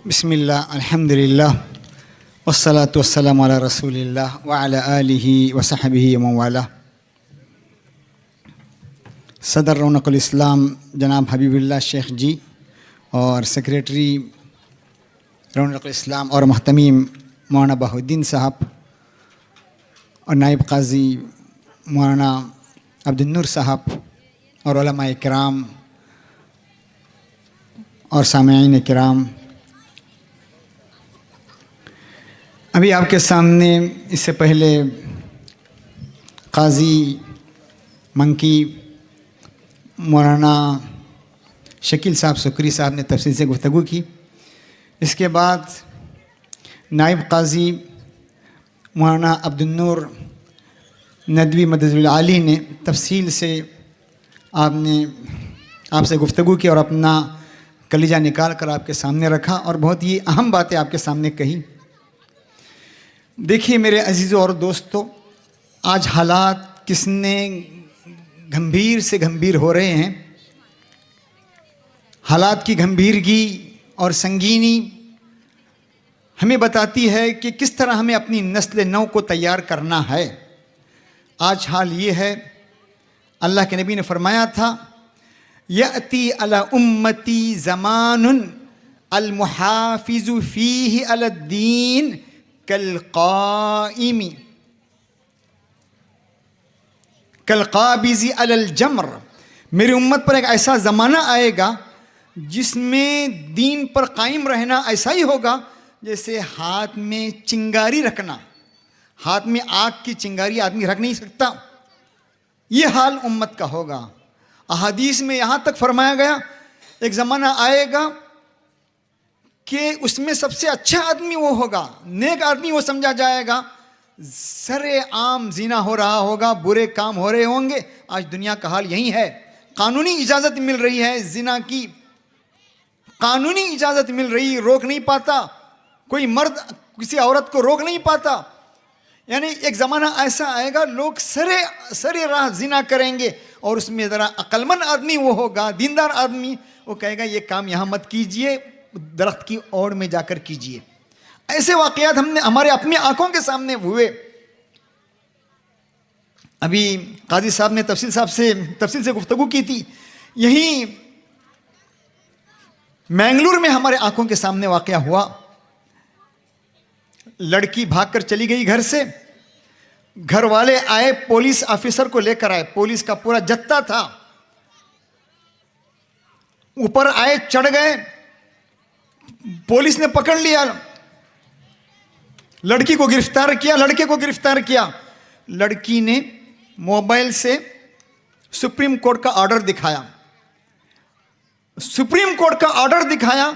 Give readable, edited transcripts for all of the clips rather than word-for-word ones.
بسم اللہ الحمد للہ والصلاة والسلام علی رسول اللہ وعلی آلہ وصحبہ ومن والہ۔ صدر رونق الاسلام جناب حبیب اللہ شیخ جی اور سیکریٹری رونق الاسلام اور محتمیم مولانا بہاؤالدین صاحب اور نائب قاضی مولانا عبدالنور صاحب اور علماء کرام اور سامعین کرام، ابھی آپ کے سامنے اس سے پہلے قاضی منکی مولانا شکیل صاحب سکری صاحب نے تفصیل سے گفتگو کی۔ اس کے بعد نائب قاضی مولانا عبدالنور ندوی مدد العالی نے تفصیل سے آپ سے گفتگو کی اور اپنا کلیجہ نکال کر آپ کے سامنے رکھا اور بہت ہی اہم باتیں آپ کے سامنے کہی۔ دیکھیے میرے عزیزوں اور دوستوں، آج حالات کتنے گمبھیر سے گمبھیر ہو رہے ہیں۔ حالات کی گمبھیرگی اور سنگینی ہمیں بتاتی ہے کہ کس طرح ہمیں اپنی نسل نو کو تیار کرنا ہے۔ آج حال یہ ہے، اللہ کے نبی نے فرمایا تھا یأتی علی امتی زمان المحافظ فیہ علی الدین کالقابض علی الجمر۔ میری امت پر ایک ایسا زمانہ آئے گا جس میں دین پر قائم رہنا ایسا ہی ہوگا جیسے ہاتھ میں چنگاری رکھنا۔ ہاتھ میں آگ کی چنگاری آدمی رکھ نہیں سکتا، یہ حال امت کا ہوگا۔ احادیث میں یہاں تک فرمایا گیا ایک زمانہ آئے گا کہ اس میں سب سے اچھا آدمی وہ ہوگا، نیک آدمی وہ سمجھا جائے گا۔ سر عام زنا ہو رہا ہوگا، برے کام ہو رہے ہوں گے۔ آج دنیا کا حال یہی ہے، قانونی اجازت مل رہی ہے زنا کی، قانونی اجازت مل رہی، روک نہیں پاتا کوئی مرد کسی عورت کو، روک نہیں پاتا۔ یعنی ایک زمانہ ایسا آئے گا لوگ سر راہ زنا کریں گے، اور اس میں ذرا عقلمند آدمی وہ ہوگا، دیندار آدمی، وہ کہے گا یہ کام یہاں مت کیجئے، درخت کی اوڑ میں جا کر کیجئے۔ ایسے واقعات ہمارے اپنی آنکھوں کے سامنے ہوئے۔ ابھی قاضی صاحب نے تفصیل سے گفتگو کی تھی، یہیں مینگلور میں ہمارے آنکھوں کے سامنے واقعہ ہوا۔ لڑکی بھاگ کر چلی گئی گھر سے، گھر والے آئے، پولیس آفیسر کو لے کر آئے، پولیس کا پورا جتھا تھا، اوپر آئے، چڑھ گئے، پولیس نے پکڑ لیا، لڑکی کو گرفتار کیا، لڑکے کو گرفتار کیا۔ لڑکی نے موبائل سے سپریم کورٹ کا آرڈر دکھایا، سپریم کورٹ کا آرڈر دکھایا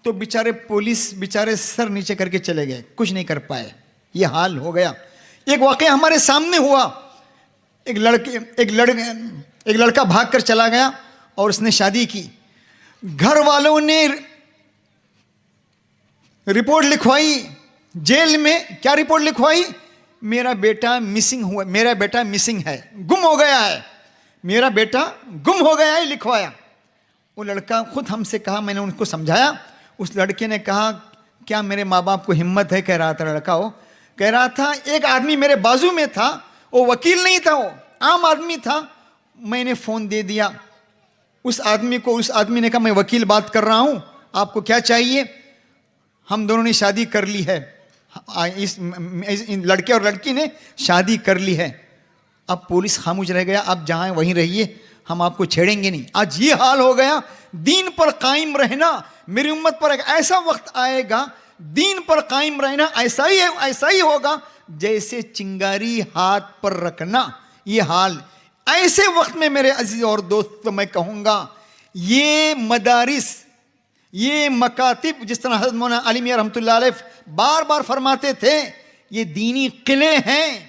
تو بیچارے سر نیچے کر کے چلے گئے، کچھ نہیں کر پائے۔ یہ حال ہو گیا۔ ایک واقعہ ہمارے سامنے ہوا، ایک لڑکا بھاگ کر چلا گیا اور اس نے شادی کی، گھر والوں نے رپورٹ لکھوائی جیل میں۔ کیا رپورٹ لکھوائی؟ میرا بیٹا مسنگ ہوا، میرا بیٹا مسنگ ہے، گم ہو گیا ہے، میرا بیٹا گم ہو گیا ہے، لکھوایا۔ وہ لڑکا خود ہم سے کہا، میں نے ان کو سمجھایا، اس لڑکے نے کہا کیا میرے ماں باپ کو ہمت ہے، کہہ رہا تھا لڑکا، وہ کہہ رہا تھا ایک آدمی میرے بازو میں تھا، وہ وکیل نہیں تھا، وہ عام آدمی تھا، میں نے فون دے دیا اس آدمی کو، اس آدمی نے کہا میں وکیل بات کر رہا ہوں، آپ کو کیا چاہیے؟ ہم دونوں نے شادی کر لی ہے، اس لڑکے اور لڑکی نے شادی کر لی ہے، اب پولیس خاموش رہ گیا، آپ جہاں ہیں وہیں رہیے، ہم آپ کو چھیڑیں گے نہیں۔ آج یہ حال ہو گیا۔ دین پر قائم رہنا، میری امت پر ایک ایسا وقت آئے گا دین پر قائم رہنا ایسا ہی ہوگا جیسے چنگاری ہاتھ پر رکھنا۔ یہ حال ایسے وقت میں میرے عزیز اور دوست میں کہوں گا، یہ مدارس، یہ مکاتب، جس طرح حضرت مولانا علی میاں رحمۃ اللہ علیہ بار بار فرماتے تھے، یہ دینی قلعے ہیں،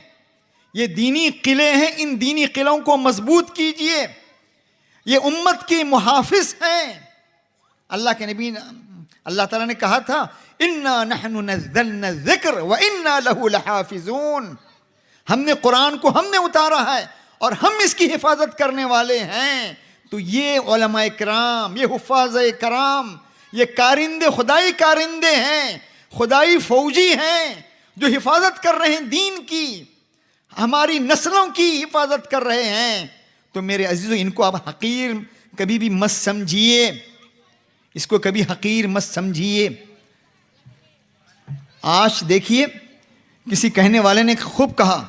یہ دینی قلعے ہیں، ان دینی قلعوں کو مضبوط کیجئے، یہ امت کی محافظ ہیں۔ اللہ کے نبی، اللہ تعالیٰ نے کہا تھا اِنَّا نَحْنُ نَزَّلْنَا الذِّكْرَ وَإِنَّا لَهُ لَحَافِظُونَ۔ ہم نے قرآن کو ہم نے اتارا ہے اور ہم اس کی حفاظت کرنے والے ہیں۔ تو یہ علماء کرام، یہ حفاظ کرام، یہ کارندے خدائی کارندے ہیں، خدائی فوجی ہیں جو حفاظت کر رہے ہیں دین کی، ہماری نسلوں کی حفاظت کر رہے ہیں. تو میرے عزیزو ان کو آپ حقیر کبھی بھی مت سمجھیے، اس کو کبھی حقیر مت سمجھیے. آج دیکھیے کسی کہنے والے نے خوب کہا،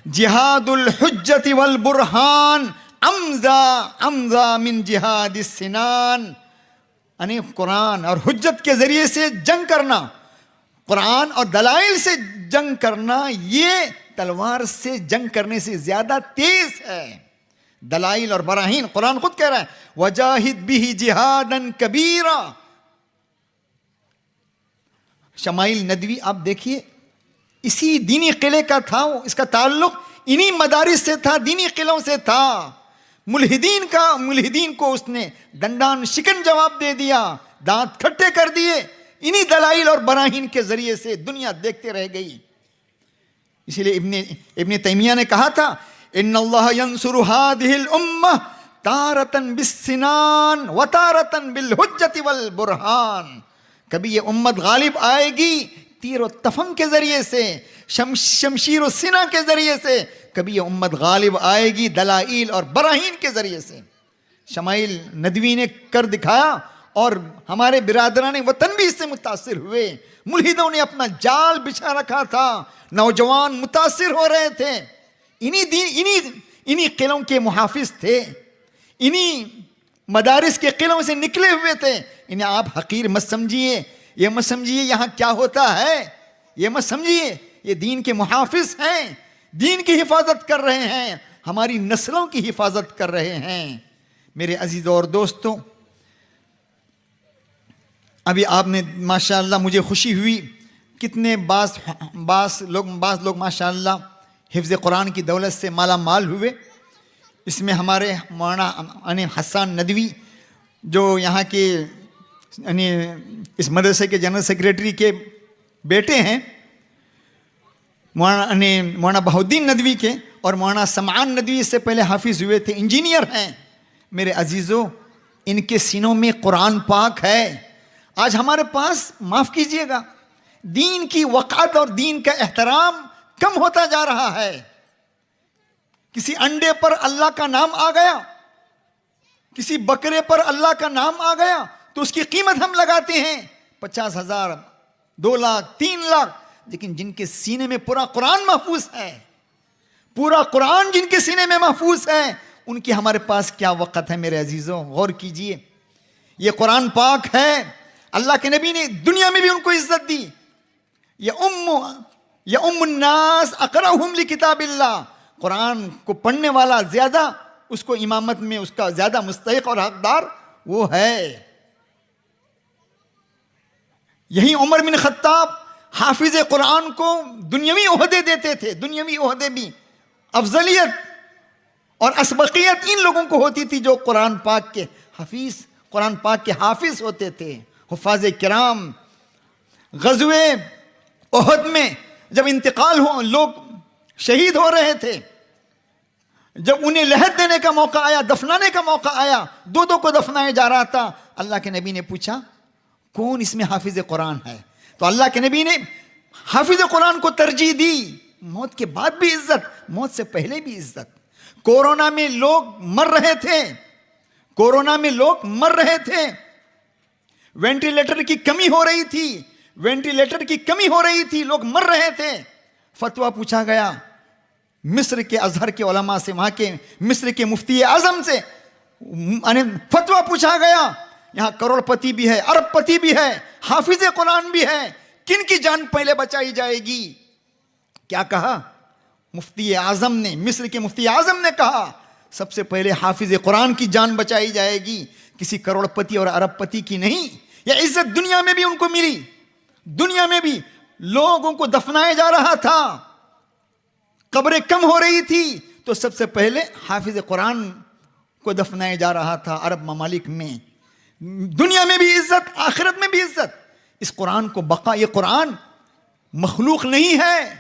جہاد الحجت والبرہان امضا من جہاد السنان. یعنی قرآن اور حجت کے ذریعے سے جنگ کرنا، قرآن اور دلائل سے جنگ کرنا، یہ تلوار سے جنگ کرنے سے زیادہ تیز ہے. دلائل اور براہین، قرآن خود کہہ رہا ہے وجاہد بہ جہادا کبیرا. شمائل ندوی آپ دیکھیے اسی دینی قلعے کا تھا، اس کا تعلق انہی مدارس سے تھا، دینی قلعوں سے تھا. ملحدین کو اس نے دندان شکن جواب دے دیا، دانت کھٹے کر دیے. انہی دلائل اور براہین کے ذریعے سے دنیا دیکھتے رہ گئی. اسی لیے ابن تیمیہ نے کہا تھا ان اللہ ینصر هذه الامہ تارتن بالسنان وتارتن بالحجت والبرہان. کبھی یہ امت غالب آئے گی تیر و تفنگ کے ذریعے سے، شمشیر و سنہ کے ذریعے سے. کبھی یہ امت غالب آئے گی دلائل اور براہین کے ذریعے سے. شمائل ندوی نے کر دکھایا اور ہمارے برادران وطن بھی اس سے متاثر ہوئے. ملحدوں نے اپنا جال بچھا رکھا تھا، نوجوان متاثر ہو رہے تھے. انہی قلعوں کے محافظ تھے، انہی مدارس کے قلعوں سے نکلے ہوئے تھے. انہیں آپ حقیر مت سمجھیے، یہ مت سمجھیے یہاں کیا ہوتا ہے، یہ مت سمجھیے یہ دین کے محافظ ہیں، دین کی حفاظت کر رہے ہیں، ہماری نسلوں کی حفاظت کر رہے ہیں. میرے عزیزوں اور دوستوں، ابھی آپ نے ماشاءاللہ مجھے خوشی ہوئی کتنے بعض لوگ ماشاءاللہ حفظ قرآن کی دولت سے مالا مال ہوئے. اس میں ہمارے مولانا حسان ندوی جو یہاں کے اس مدرسے کے جنرل سیکریٹری کے بیٹے ہیں، مولانا بہاؤالدین ندوی کے، اور مولانا سمعان ندوی اس سے پہلے حافظ ہوئے تھے، انجینئر ہیں. میرے عزیزوں ان کے سینوں میں قرآن پاک ہے. آج ہمارے پاس معاف کیجئے گا دین کی وقعت اور دین کا احترام کم ہوتا جا رہا ہے. کسی انڈے پر اللہ کا نام آ گیا، کسی بکرے پر اللہ کا نام آ گیا تو اس کی قیمت ہم لگاتے ہیں 50,000، 2 لاکھ، 3 لاکھ. لیکن جن کے سینے میں پورا قرآن محفوظ ہے، پورا قرآن جن کے سینے میں محفوظ ہے، ان کی ہمارے پاس کیا وقت ہے. میرے عزیزوں غور کیجئے، یہ قرآن پاک ہے. اللہ کے نبی نے دنیا میں بھی ان کو عزت دی. یا ام الناس اقرأہم لکتاب اللہ. قرآن کو پڑھنے والا زیادہ، اس کو امامت میں اس کا زیادہ مستحق اور حقدار وہ ہے. یہی عمر بن خطاب حافظ قرآن کو دنیاوی عہدے دیتے تھے. دنیاوی عہدے بھی، افضلیت اور اسبقیت ان لوگوں کو ہوتی تھی جو قرآن پاک کے حافظ ہوتے تھے. حفاظ کرام غزوے احد میں جب انتقال ہو، لوگ شہید ہو رہے تھے، جب انہیں لحد دینے کا موقع آیا، دفنانے کا موقع آیا، 2 کو دفنایا جا رہا تھا، اللہ کے نبی نے پوچھا کون اس میں حافظ قرآن ہے؟ تو اللہ کے نبی نے حافظ قرآن کو ترجیح دی. موت کے بعد بھی عزت، موت سے پہلے بھی عزت. کورونا میں لوگ مر رہے تھے، وینٹیلیٹر کی کمی ہو رہی تھی، لوگ مر رہے تھے. فتویٰ پوچھا گیا مصر کے ازہر کے علماء سے، وہاں کے مصر کے مفتی اعظم سے فتویٰ پوچھا گیا. یہاں کروڑ پتی بھی ہے، ارب پتی بھی ہے، حافظ قرآن بھی ہے، کن کی جان پہلے بچائی جائے گی؟ کیا کہا مفتی اعظم نے؟ مصر کے مفتی اعظم نے کہا سب سے پہلے حافظ قرآن کی جان بچائی جائے گی، کسی کروڑ پتی اور ارب پتی کی نہیں. یہ عزت دنیا میں بھی ان کو ملی. دنیا میں بھی لوگوں کو دفنایا جا رہا تھا، قبریں کم ہو رہی تھی، تو سب سے پہلے حافظ قرآن کو دفنایا جا رہا تھا عرب ممالک میں. دنیا میں بھی عزت، آخرت میں بھی عزت. اس قرآن کو بقا. یہ قرآن مخلوق نہیں ہے،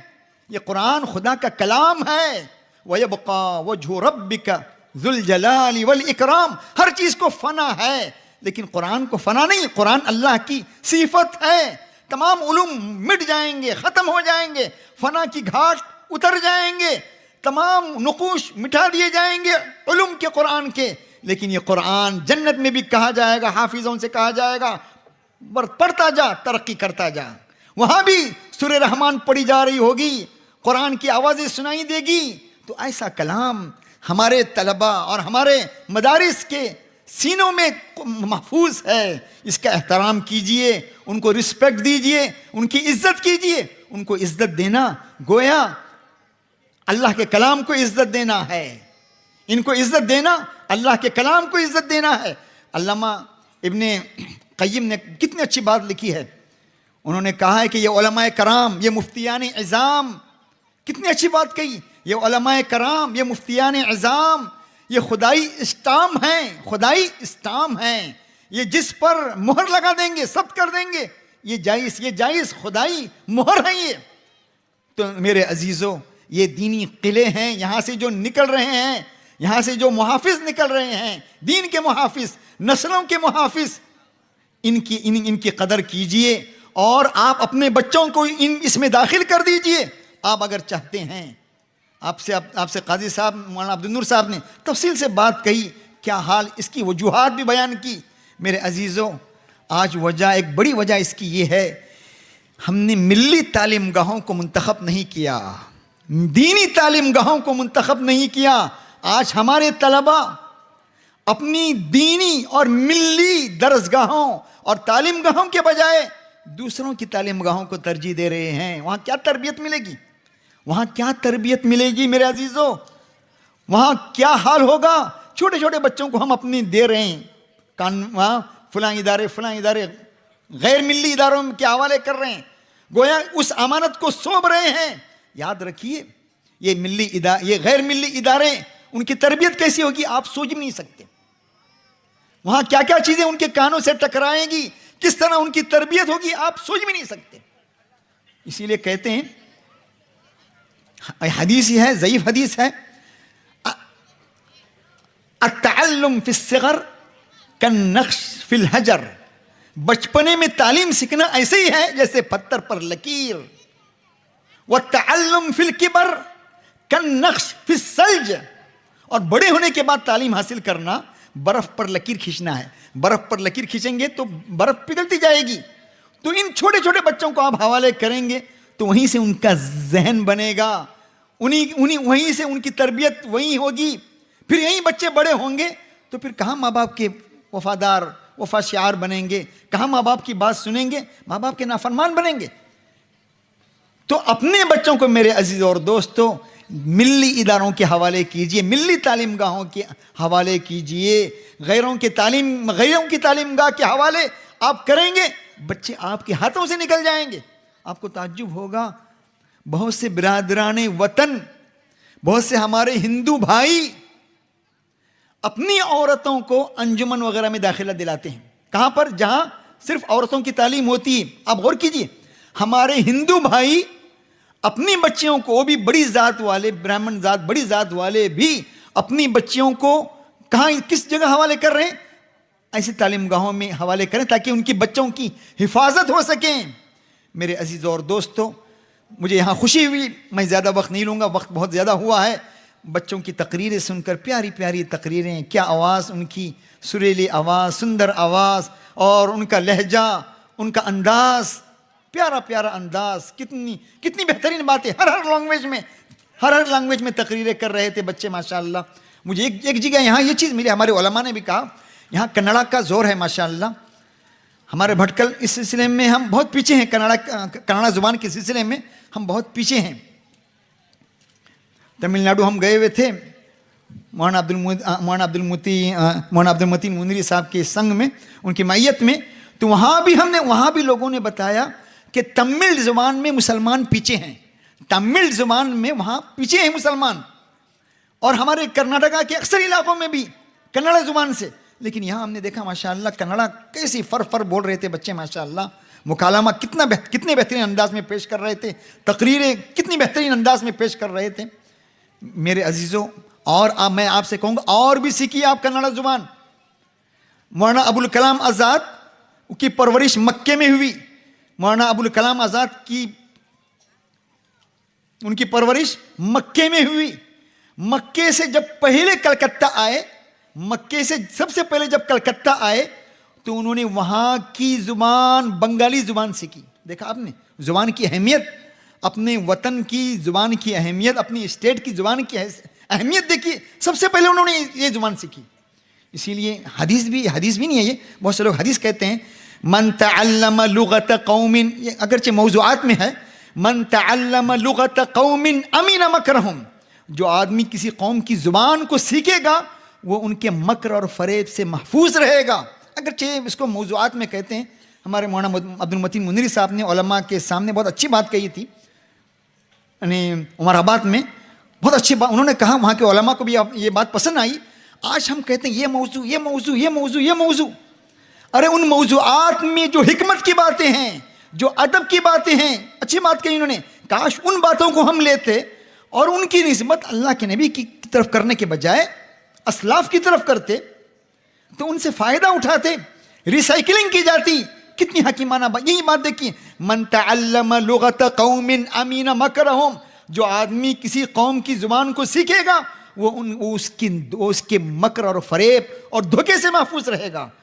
یہ قرآن خدا کا کلام ہے. وَيَبْقَى وَجْهُ رَبِّكَ ذُو الْجَلَالِ وَالْإِكْرَامِ. ہر چیز کو فنا ہے لیکن قرآن کو فنا نہیں. قرآن اللہ کی صفت ہے. تمام علوم مٹ جائیں گے, ختم ہو جائیں گے, فنا کی گھاٹ اتر جائیں گے, تمام نقوش مٹا دیے جائیں گے علوم کے قرآن کے, لیکن یہ قرآن جنت میں بھی کہا جائے گا, حافظوں سے کہا جائے گا پڑھتا جا, ترقی کرتا جا. وہاں بھی سورہ رحمان پڑھی جا رہی ہوگی, قرآن کی آوازیں سنائی دے گی. تو ایسا کلام ہمارے طلباء اور ہمارے مدارس کے سینوں میں محفوظ ہے. اس کا احترام کیجئے, ان کو رسپیکٹ دیجئے, ان کی عزت کیجئے. ان کو عزت دینا گویا اللہ کے کلام کو عزت دینا ہے. ان کو عزت دینا اللہ کے کلام کو عزت دینا ہے. علامہ ابن قیم نے کتنی اچھی بات لکھی ہے. انہوں نے کہا ہے کہ یہ علماء کرام, یہ مفتیان عظام, کتنی اچھی بات کہی. یہ علماء کرام, یہ مفتیان عظام, یہ خدائی اسٹام ہیں, خدائی اسٹام ہیں. یہ جس پر مہر لگا دیں گے سب کر دیں گے. یہ جائز خدائی مہر ہیں یہ. تو میرے عزیزوں, یہ دینی قلعے ہیں. یہاں سے جو نکل رہے ہیں, یہاں سے جو محافظ نکل رہے ہیں, دین کے محافظ, نسلوں کے محافظ, ان کی قدر کیجئے. اور آپ اپنے بچوں کو اس میں داخل کر دیجئے. آپ اگر چاہتے ہیں, آپ سے قاضی صاحب مولانا عبد النور صاحب نے تفصیل سے بات کہی, کیا حال, اس کی وجوہات بھی بیان کی. میرے عزیزوں, آج ایک بڑی وجہ اس کی یہ ہے, ہم نے ملی تعلیم گاہوں کو منتخب نہیں کیا, دینی تعلیم گاہوں کو منتخب نہیں کیا. آج ہمارے طلباء اپنی دینی اور ملی درسگاہوں اور تعلیم گاہوں کے بجائے دوسروں کی تعلیم گاہوں کو ترجیح دے رہے ہیں. وہاں کیا تربیت ملے گی, وہاں کیا تربیت ملے گی میرے عزیزوں, وہاں کیا حال ہوگا. چھوٹے چھوٹے بچوں کو ہم اپنی دے رہے ہیں, وہاں فلاں ادارے غیر ملی اداروں کے حوالے کر رہے ہیں, گویا اس امانت کو سونپ رہے ہیں. یاد رکھیے, یہ غیر ملی ادارے, ان کی تربیت کیسی ہوگی آپ سوچ بھی نہیں سکتے. وہاں کیا کیا چیزیں ان کے کانوں سے ٹکرائیں گی, کس طرح ان کی تربیت ہوگی آپ سوچ بھی نہیں سکتے. اسی لیے کہتے ہیں, حدیث ہی ہے, ضعیف حدیث ہے, التعلم فی الصغر کالنقش فی الحجر. بچپنے میں تعلیم سیکھنا ایسے ہی ہے جیسے پتھر پر لکیر. والتعلم فی الکبر کالنقش فی الثلج. اور بڑے ہونے کے بعد تعلیم حاصل کرنا برف پر لکیر کھینچنا ہے. برف پر لکیر کھینچیں گے تو برف پگھلتی جائے گی. تو ان چھوٹے چھوٹے بچوں کو آپ حوالے کریں گے تو وہیں سے ان کا ذہن بنے گا, وہیں سے ان کی تربیت وہیں ہوگی. پھر یہیں بچے بڑے ہوں گے تو پھر کہاں ماں باپ کے وفا شعار بنیں گے, کہاں ماں باپ کی بات سنیں گے, ماں باپ کے نافرمان بنیں گے. تو اپنے بچوں کو میرے عزیز اور دوستو ملی اداروں کے حوالے کیجئے, ملی تعلیم گاہوں کے حوالے کیجئے. غیروں کی تعلیم گاہ کے حوالے آپ کریں گے, بچے آپ کے ہاتھوں سے نکل جائیں گے. آپ کو تعجب ہوگا, بہت سے برادران وطن, بہت سے ہمارے ہندو بھائی اپنی عورتوں کو انجمن وغیرہ میں داخلہ دلاتے ہیں. کہاں پر؟ جہاں صرف عورتوں کی تعلیم ہوتی ہے. آپ غور کیجئے, ہمارے ہندو بھائی اپنی بچیوں کو, وہ بھی بڑی ذات والے, برہمن ذات, بڑی ذات والے بھی اپنی بچیوں کو کہاں, کس جگہ حوالے کر رہے ہیں؟ ایسی تعلیم گاہوں میں حوالے کریں تاکہ ان کی بچوں کی حفاظت ہو سکیں. میرے عزیز اور دوستو, مجھے یہاں خوشی ہوئی, میں زیادہ وقت نہیں لوں گا, وقت بہت زیادہ ہوا ہے. بچوں کی تقریریں سن کر, پیاری پیاری تقریریں, کیا آواز ان کی, سریلی آواز, سندر آواز, اور ان کا لہجہ, ان کا انداز, پیارا پیارا انداز, کتنی بہترین باتیں. ہر لینگویج میں تقریریں کر رہے تھے بچے ماشاءاللہ. مجھے ایک جگہ یہاں یہ چیز ملی, ہمارے علماء نے بھی کہا یہاں کنڑا کا زور ہے ماشاءاللہ. ہمارے بھٹکل اس سلسلے میں ہم بہت پیچھے ہیں, کنڑا زبان کے سلسلے میں ہم بہت پیچھے ہیں. تمل ناڈو ہم گئے ہوئے تھے مولانا عبد المتین منیری صاحب کے سنگ میں, ان کی معیت میں. تو وہاں بھی لوگوں نے بتایا کہ تمل زبان میں مسلمان پیچھے ہیں, تمل زبان میں وہاں پیچھے ہیں مسلمان. اور ہمارے کرناٹکا کے اکثر علاقوں میں بھی کنڑا زبان سے. لیکن یہاں ہم نے دیکھا ماشاءاللہ کنڑا کیسی فر بول رہے تھے بچے ماشاءاللہ. مکالمہ کتنے بہترین انداز میں پیش کر رہے تھے, تقریریں کتنی بہترین انداز میں پیش کر رہے تھے. میرے عزیزوں, اور میں آپ سے کہوں گا اور بھی سیکھیے آپ کنڑا زبان. مولانا ابوالکلام آزاد کی پرورش مکے میں ہوئی. مولانا ابوالکلام آزاد کی ان کی پرورش مکے میں ہوئی. مکے سے جب پہلے کلکتہ آئے، مکے سے سب سے پہلے جب کلکتہ آئے تو انہوں نے وہاں کی زبان بنگالی زبان سیکھی. دیکھا آپ نے زبان کی اہمیت، اپنے وطن کی زبان کی اہمیت، اپنی اسٹیٹ کی زبان کی اہمیت دیکھی. سب سے پہلے انہوں نے یہ زبان سیکھی. اسی لیے حدیث بھی نہیں ہے یہ. بہت سے لوگ حدیث کہتے ہیں من تعلم لغت قوم، یہ اگرچہ موضوعات میں ہے، من تعلم لغت قوم امین مکرہم، جو آدمی کسی قوم کی زبان کو سیکھے گا وہ ان کے مکر اور فریب سے محفوظ رہے گا. اگرچہ اس کو موضوعات میں کہتے ہیں. ہمارے مولانا عبد المتین منیری صاحب نے علماء کے سامنے بہت اچھی بات کہی تھی، یعنی عمر آباد میں بہت اچھی بات انہوں نے کہا. وہاں کے علماء کو بھی یہ بات پسند آئی. آج ہم کہتے ہیں یہ موضوع یہ موضوع یہ موضوع یہ موضوع، ارے ان موضوعات میں جو حکمت کی باتیں ہیں، جو ادب کی باتیں ہیں، اچھی بات کہی انہوں نے. کاش ان باتوں کو ہم لیتے اور ان کی نسبت اللہ کے نبی کی طرف کرنے کے بجائے اسلاف کی طرف کرتے تو ان سے فائدہ اٹھاتے، ریسائکلنگ کی جاتی. کتنی حکیمانہ بات. یہی بات دیکھیے، من تعلم لغت قوم امین مکرہم، جو آدمی کسی قوم کی زبان کو سیکھے گا وہ اس کے مکر اور فریب اور دھوکے سے محفوظ رہے گا.